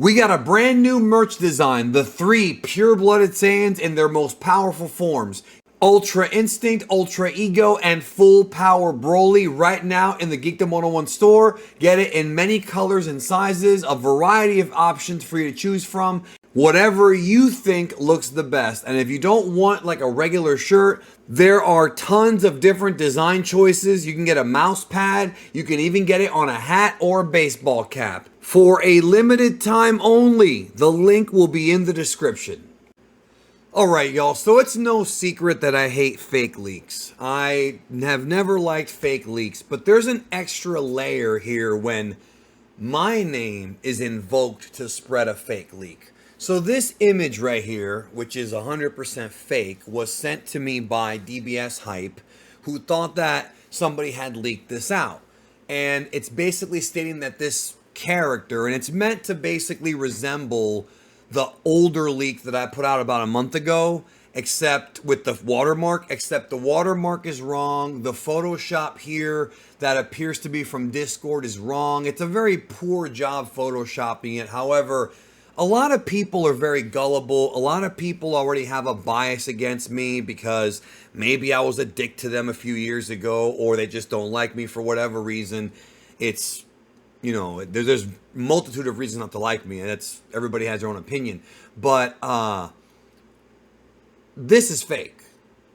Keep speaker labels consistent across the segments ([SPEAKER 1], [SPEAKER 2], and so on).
[SPEAKER 1] We got a brand new merch design, the 3 pure-blooded Saiyans in their most powerful forms. Ultra Instinct, Ultra Ego, and Full Power Broly right now in the Geekdom 101 store. Get it in many colors and sizes, a variety of options for you to choose from. Whatever you think looks the best. And if you don't want like a regular shirt, there are tons of different design choices. You can get a mouse pad. You can even get it on a hat or a baseball cap. For a limited time only, the link will be in the description. Alright y'all, so it's no secret that I hate fake leaks. I have never liked fake leaks, but there's an extra layer here when my name is invoked to spread a fake leak. So this image right here, which is 100% fake, was sent to me by DBS Hype, who thought that somebody had leaked this out. And it's basically stating that this character, and it's meant to basically resemble the older leak that I put out about a month ago, except with the watermark, except the watermark is wrong. The Photoshop here that appears to be from Discord is wrong. It's a very poor job photoshopping it. However, a lot of people are very gullible. A lot of people already have a bias against me because maybe I was a dick to them a few years ago, or they just don't like me for whatever reason. It's, you know, there's multitude of reasons not to like me, and that's, everybody has their own opinion. But this is fake.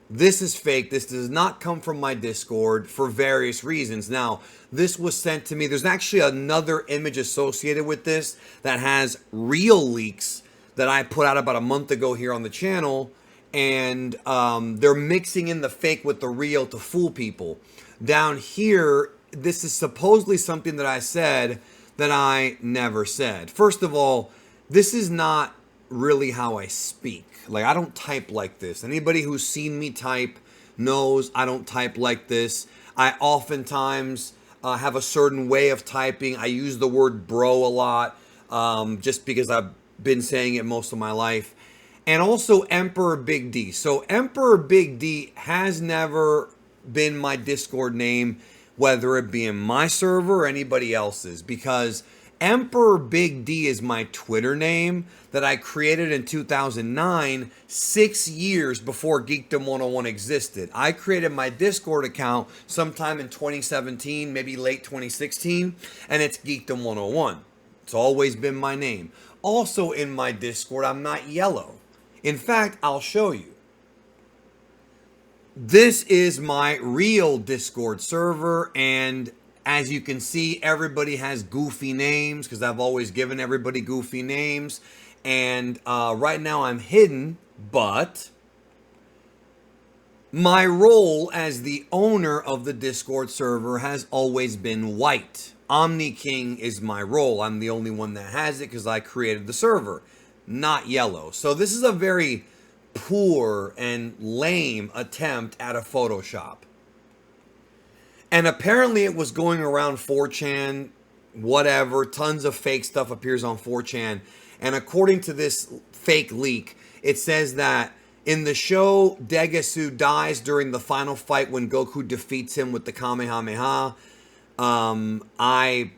[SPEAKER 1] This is fake. This does not come from my Discord for various reasons. Now, this was sent to me. There's actually another image associated with this that has real leaks that I put out about a month ago here on the channel, and they're mixing in the fake with the real to fool people. Down here, this is supposedly something that I said that I never said. First of all, this is not really how I speak. Like, I don't type like this. Anybody who's seen me type knows I don't type like this. I oftentimes have a certain way of typing. I use the word bro a lot, just because I've been saying it most of my life. And also Emperor Big D. So Emperor Big D has never been my Discord name, whether it be in my server or anybody else's, because Emperor Big D is my Twitter name that I created in 2009, 6 years before Geekdom 101 existed. I created my Discord account sometime in 2017, maybe late 2016, and it's Geekdom 101. It's always been my name. Also in my Discord, I'm not yellow. In fact, I'll show you. This is my real Discord server, and as you can see, everybody has goofy names because I've always given everybody goofy names. And right now I'm hidden, but my role as the owner of the Discord server has always been white. Omni King is my role. I'm the only one that has it because I created the server, not yellow. So this is a very poor and lame attempt at a Photoshop. And apparently it was going around 4chan, whatever, tons of fake stuff appears on 4chan. And according to this fake leak, it says that in the show, Degasu dies during the final fight when Goku defeats him with the Kamehameha. I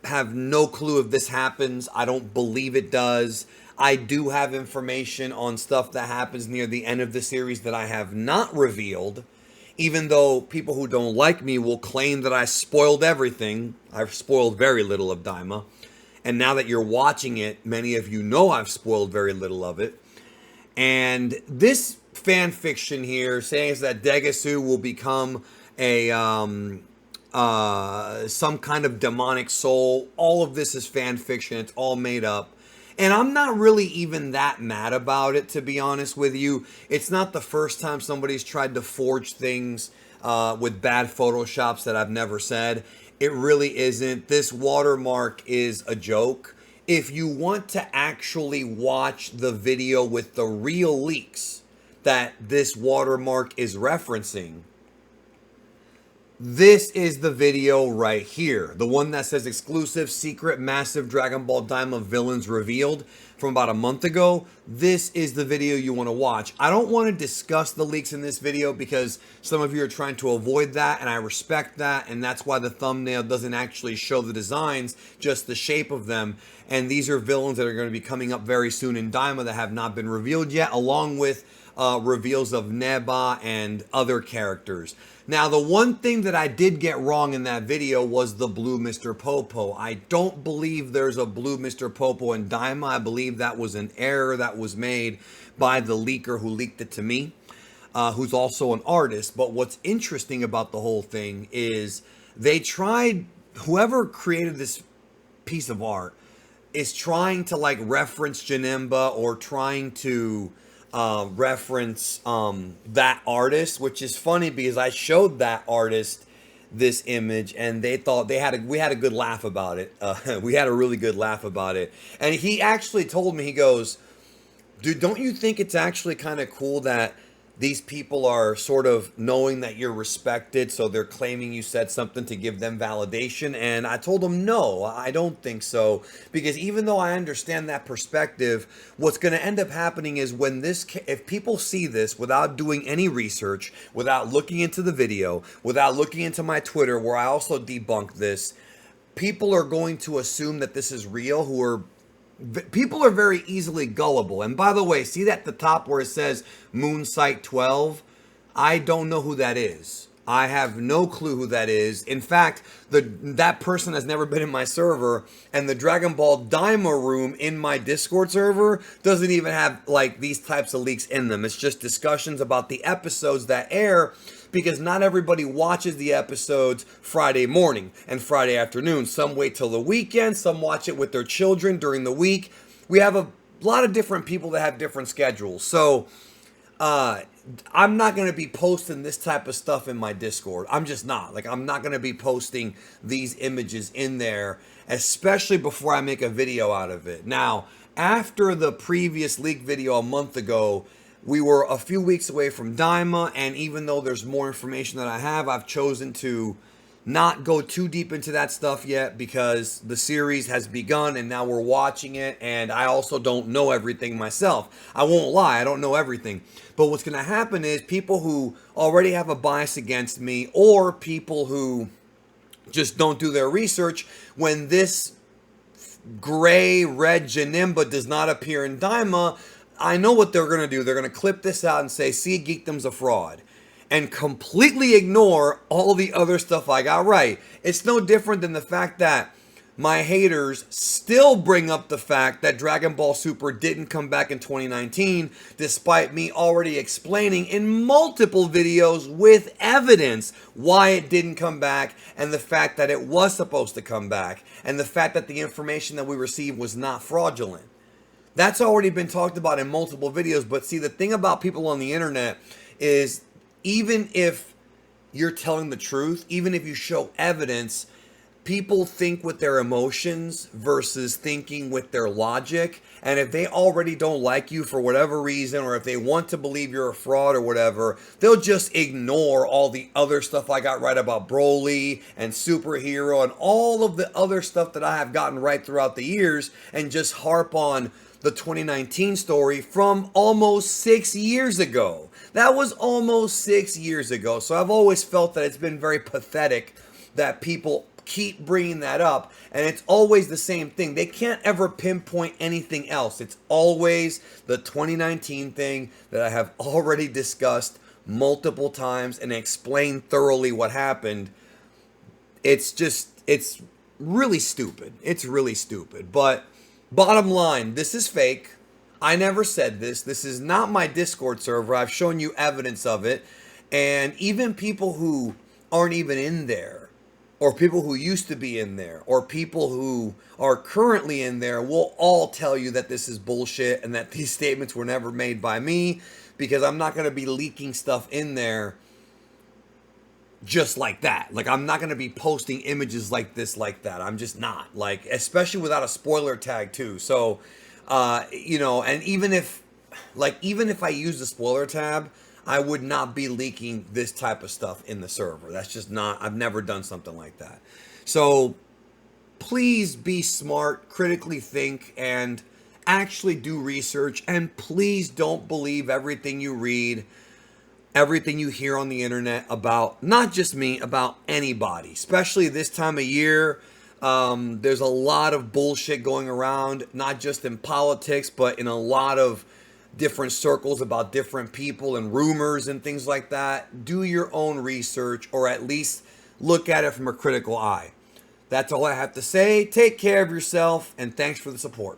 [SPEAKER 1] have no clue if this happens. I don't believe it does. I do have information on stuff that happens near the end of the series that I have not revealed, even though people who don't like me will claim that I spoiled everything. I've spoiled very little of Daima. And now that you're watching it, many of you know I've spoiled very little of it. And this fan fiction here says that Degasu will become a some kind of demonic soul. All of this is fan fiction. It's all made up. And I'm not really even that mad about it, to be honest with you. It's not the first time somebody's tried to forge things with bad Photoshops that I've never said. It really isn't. This watermark is a joke. If you want to actually watch the video with the real leaks that this watermark is referencing, this is the video right here. The one that says exclusive, secret, massive Dragon Ball Daima villains revealed from about a month ago. This is the video you want to watch. I don't want to discuss the leaks in this video because some of you are trying to avoid that, and I respect that, and that's why the thumbnail doesn't actually show the designs, just the shape of them. And these are villains that are going to be coming up very soon in Daima that have not been revealed yet, along with reveals of Neba and other characters. Now, the one thing that I did get wrong in that video was the blue Mr. Popo. I don't believe there's a blue Mr. Popo in Daima. I believe that was an error that was made by the leaker who leaked it to me, who's also an artist. But what's interesting about the whole thing is they tried, whoever created this piece of art is trying to like reference Janemba or trying to reference that artist, which is funny because I showed that artist this image and they thought we had a good laugh about it. We had a really good laugh about it. And he actually told me, he goes, dude, don't you think it's actually kind of cool that these people are sort of knowing that you're respected, so they're claiming you said something to give them validation? And I told him, no, I don't think so. Because even though I understand that perspective, what's going to end up happening is when if people see this without doing any research, without looking into the video, without looking into my Twitter, where I also debunked this, people are going to assume that this is real, people are very easily gullible. And by the way, see that at the top where it says Moonsight 12? I don't know who that is. I have no clue who that is. In fact, that person has never been in my server, and the Dragon Ball Daima room in my Discord server doesn't even have like these types of leaks in them. It's just discussions about the episodes that air, because not everybody watches the episodes Friday morning and Friday afternoon. Some wait till the weekend, some watch it with their children during the week. We have a lot of different people that have different schedules. So I'm not going to be posting this type of stuff in my Discord. I'm just not. Like, I'm not going to be posting these images in there, especially before I make a video out of it. Now, after the previous leak video a month ago, we were a few weeks away from Daima, and even though there's more information that I have, I've chosen to not go too deep into that stuff yet because the series has begun and now we're watching it, and I also don't know everything myself. I won't lie, I don't know everything. But what's going to happen is people who already have a bias against me, or people who just don't do their research, when this gray red Janemba does not appear in Daima, I know what they're going to do. They're going to clip this out and say, see, Geekdom's a fraud, and completely ignore all the other stuff I got right. It's no different than the fact that my haters still bring up the fact that Dragon Ball Super didn't come back in 2019, despite me already explaining in multiple videos with evidence why it didn't come back, and the fact that it was supposed to come back, and the fact that the information that we received was not fraudulent. That's already been talked about in multiple videos. But see, the thing about people on the internet is, even if you're telling the truth, even if you show evidence, people think with their emotions versus thinking with their logic. And if they already don't like you for whatever reason, or if they want to believe you're a fraud or whatever, they'll just ignore all the other stuff I got right about Broly and Superhero and all of the other stuff that I have gotten right throughout the years, and just harp on the 2019 story from almost 6 years ago. That was almost 6 years ago. So I've always felt that it's been very pathetic that people keep bringing that up, and it's always the same thing. They can't ever pinpoint anything else. It's always the 2019 thing that I have already discussed multiple times and explained thoroughly what happened. It's really stupid. It's really stupid. But bottom line, this is fake. I never said this. This is not my Discord server. I've shown you evidence of it. And even people who aren't even in there, or people who used to be in there, or people who are currently in there, will all tell you that this is bullshit and that these statements were never made by me, because I'm not going to be leaking stuff in there just like that. Like, I'm not going to be posting images like this, like that. I'm just not. Like, especially without a spoiler tag too. So, you know, and even if I use the spoiler tab, I would not be leaking this type of stuff in the server. That's just not, I've never done something like that. So please be smart, critically think, and actually do research. And please don't believe everything you read, everything you hear on the internet about, not just me, about anybody, especially this time of year. There's a lot of bullshit going around, not just in politics, but in a lot of different circles about different people and rumors and things like that. Do your own research, or at least look at it from a critical eye. That's all I have to say. Take care of yourself, and thanks for the support.